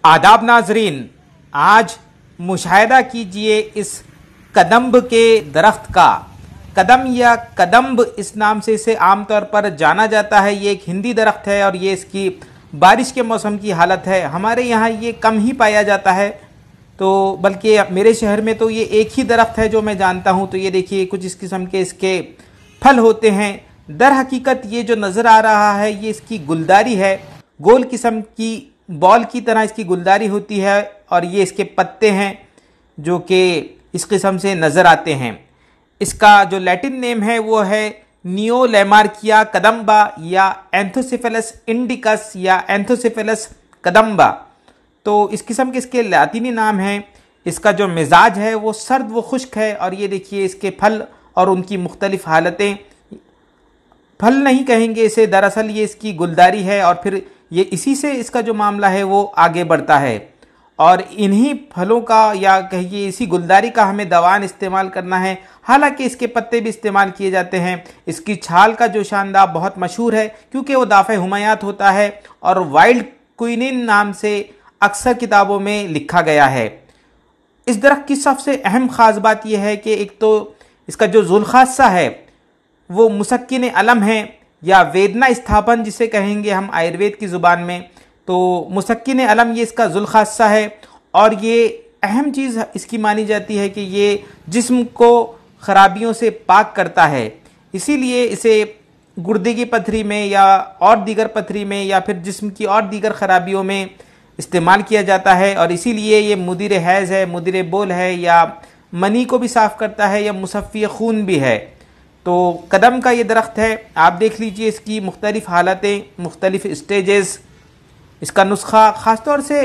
आदाब नाजरीन, आज मुशाहिदा कीजिए इस कदम्ब के दरख्त का। कदम या कदम्ब इस नाम से इसे आमतौर पर जाना जाता है। ये एक हिंदी दरख्त है और ये इसकी बारिश के मौसम की हालत है। हमारे यहाँ ये कम ही पाया जाता है, तो बल्कि मेरे शहर में तो ये एक ही दरख्त है जो मैं जानता हूँ। तो ये देखिए कुछ इस किस्म के इसके फल होते हैं। दर हकीकत ये जो नज़र आ रहा है ये इसकी गुलदारी है। गोल किस्म की बॉल की तरह इसकी गुलदारी होती है और ये इसके पत्ते हैं जो कि इस किस्म से नज़र आते हैं। इसका जो लैटिन नेम है वो है नियोलैमार्किया कदम्बा या एंथोसिफेलस इंडिकस या एंथोसिफेलस कदम्बा। तो इस किस्म के इसके लातिनी नाम हैं। इसका जो मिजाज है वो सर्द व खुश्क है और ये देखिए इसके फल और उनकी मुख्तलिफ हालतें। फल नहीं कहेंगे इसे, दरअसल ये इसकी गुलदारी है और फिर ये इसी से इसका जो मामला है वो आगे बढ़ता है। और इन्हीं फलों का या कहिए इसी गुलदारी का हमें दवान इस्तेमाल करना है। हालांकि इसके पत्ते भी इस्तेमाल किए जाते हैं। इसकी छाल का जो शानदार बहुत मशहूर है क्योंकि वो दाफ़े हुमायात होता है और वाइल्ड क्विनिन नाम से अक्सर किताबों में लिखा गया है। इस दरख्त की सबसे अहम ख़ास बात यह है कि एक तो इसका जो ज़ुल्ख़ासा है वो मुसक्किन अलम है या वेदना स्थापन जिसे कहेंगे हम आयुर्वेद की ज़ुबान में। तो मुसक्किन अलम ये इसका ज़ुल्ख़ासा है और ये अहम चीज़ इसकी मानी जाती है कि ये जिस्म को ख़राबियों से पाक करता है। इसीलिए इसे गुर्दे की पथरी में या और दीगर पथरी में या फिर जिस्म की और दीगर ख़राबियों में इस्तेमाल किया जाता है। और इसीलिए ये मुदीर हैज़ है, मुदीर बोल है या मनी को भी साफ़ करता है या मुसफ़ी खून भी है। तो कदम का ये दरख्त है, आप देख लीजिए इसकी मुख्तलिफ हालतें, मुख्तलिफ स्टेजेस। इसका नुस्खा ख़ास तौर से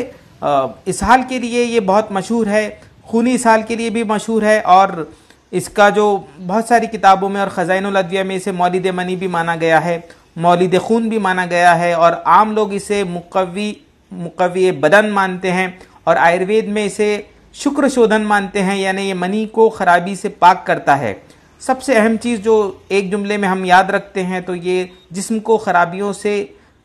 इसहाल के लिए ये बहुत मशहूर है, खूनी इसहाल के लिए भी मशहूर है। और इसका जो बहुत सारी किताबों में और ख़ज़ाइनुल अदविया में इसे मौलिद मनी भी माना गया है, मौलिद खून भी माना गया है और आम लोग इसे मुक़व्वी बदन मानते हैं और आयुर्वेद में इसे शुक्र शोधन मानते हैं, यानी ये मनी को ख़राबी से पाक करता है। सबसे अहम चीज़ जो एक जुमले में हम याद रखते हैं तो ये जिस्म को ख़राबियों से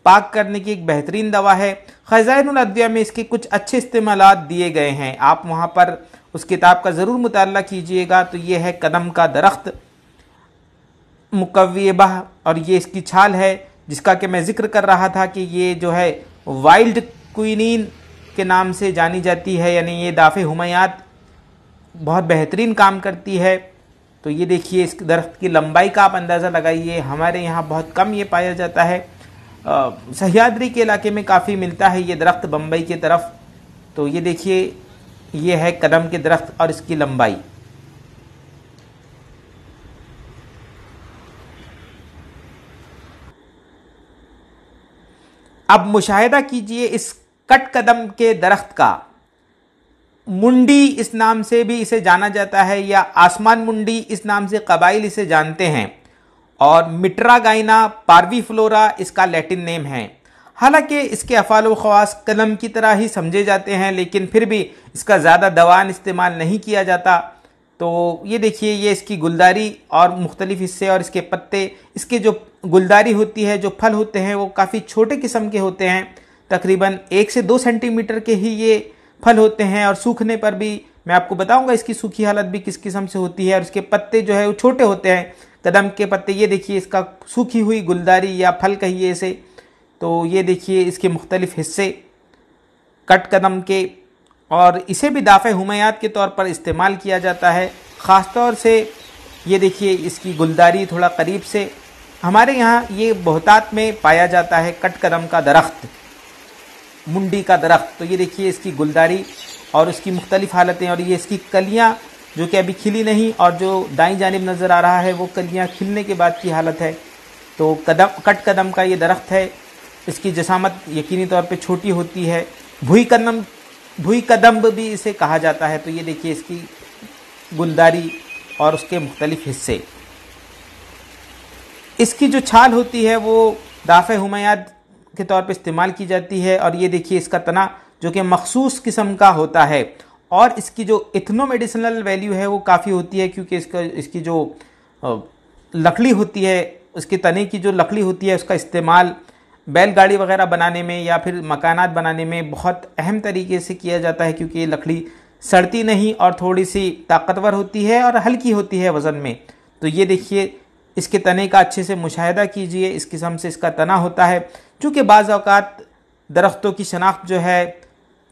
पाक करने की एक बेहतरीन दवा है। ख़ज़ाइनुल अदविया में इसके कुछ अच्छे इस्तेमालात दिए गए हैं, आप वहाँ पर उस किताब का ज़रूर मुताला कीजिएगा। तो ये है कदम का दरख्त मुक़व्वी बह और ये इसकी छाल है जिसका कि मैं ज़िक्र कर रहा था कि ये जो है वाइल्ड क्विनिन के नाम से जानी जाती है, यानी ये दाफ़े हुमायात बहुत बेहतरीन काम करती है। तो ये देखिए इस दरख्त की लंबाई का आप अंदाज़ा लगाइए। हमारे यहाँ बहुत कम ये पाया जाता है, सह्याद्री के इलाके में काफ़ी मिलता है ये दरख्त बम्बई की तरफ। तो ये देखिए ये है कदम के दरख्त और इसकी लंबाई। अब मुशाहिदा कीजिए इस कट कदम के दरख्त का। मुंडी इस नाम से भी इसे जाना जाता है या आसमान मुंडी इस नाम से कबाइल इसे जानते हैं और मिट्रागाइना पार्वीफ्लोरा इसका लैटिन नेम है। हालांकि इसके अफ़ाल व ख़वास कलम की तरह ही समझे जाते हैं, लेकिन फिर भी इसका ज़्यादा दवान इस्तेमाल नहीं किया जाता। तो ये देखिए ये इसकी गुलदारी और मुख्तलिफ हिस्से और इसके पत्ते। इसके जो गुलदारी होती है, जो फल होते हैं वो काफ़ी छोटे किस्म के होते हैं, तकरीबन 1 से 2 सेंटीमीटर के ही ये फल होते हैं। और सूखने पर भी मैं आपको बताऊंगा इसकी सूखी हालत भी किस किस्म से होती है। और इसके पत्ते जो है वो छोटे होते हैं, कदम के पत्ते। ये देखिए इसका सूखी हुई गुलदारी या फल कहिए इसे। तो ये देखिए इसके मुख्तलिफ हिस्से कट कदम के, और इसे भी दाफ़े हुमायात के तौर पर इस्तेमाल किया जाता है। ख़ास तौर से ये देखिए इसकी गुलदारी थोड़ा करीब से हमारे यहाँ ये बहुतात में पाया जाता है, कट कदम का दरख्त, मुंडी का दरख्त। तो ये देखिए इसकी गुलदारी और उसकी मुख्तलिफ हालतें। और ये इसकी कलियाँ जो कि अभी खिली नहीं और जो दाईं जानिब नज़र आ रहा है वो कलियाँ खिलने के बाद की हालत है। तो कट कदम का ये दरख्त है। इसकी जसामत यकीनी तौर पे छोटी होती है। भुई कदम्ब भी इसे कहा जाता है। तो ये देखिए इसकी गुलदारी और उसके मुख्तलिफ हिस्से। इसकी जो छाल होती है वो दाफ़े हुमायात के तौर पे इस्तेमाल की जाती है। और ये देखिए इसका तना जो कि मखसूस किस्म का होता है और इसकी जो इथनो मेडिसिनल वैल्यू है वो काफ़ी होती है, क्योंकि इसकी जो लकड़ी होती है, उसके तने की जो लकड़ी होती है उसका इस्तेमाल बैलगाड़ी वगैरह बनाने में या फिर मकानात बनाने में बहुत अहम तरीके से किया जाता है, क्योंकि ये लकड़ी सड़ती नहीं और थोड़ी सी ताकतवर होती है और हल्की होती है वज़न में। तो ये देखिए, इसके तने का अच्छे से मुशाहिदा कीजिए, इस किस्म से इसका तना होता है। चूँकि बाज़ औक़ात दरख्तों की शनाख्त जो है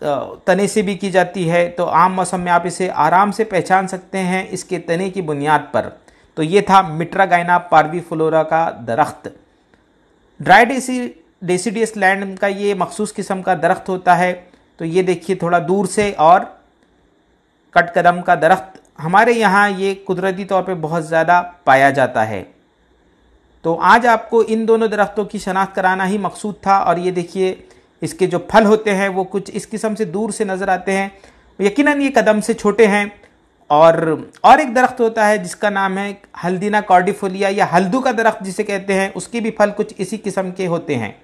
तने से भी की जाती है, तो आम मौसम में आप इसे आराम से पहचान सकते हैं इसके तने की बुनियाद पर। तो ये था मिट्रागाइना पार्विफलोरा का दरख्त। ड्राई डेसिडियस लैंड का ये मखसूस किस्म का दरख्त होता है। तो ये देखिए थोड़ा दूर से, और कटकदम का दरख्त हमारे यहाँ ये कुदरती तौर पे बहुत ज़्यादा पाया जाता है। तो आज आपको इन दोनों दरख्तों की शनाख्त कराना ही मकसूद था। और ये देखिए, इसके जो फल होते हैं वो कुछ इस किस्म से दूर से नज़र आते हैं। यकीनन ये कदम से छोटे हैं। और एक दरख्त होता है जिसका नाम है हल्दीना कॉर्डिफोलिया या हल्दू का दरख्त जिसे कहते हैं, उसके भी फल कुछ इसी किस्म के होते हैं।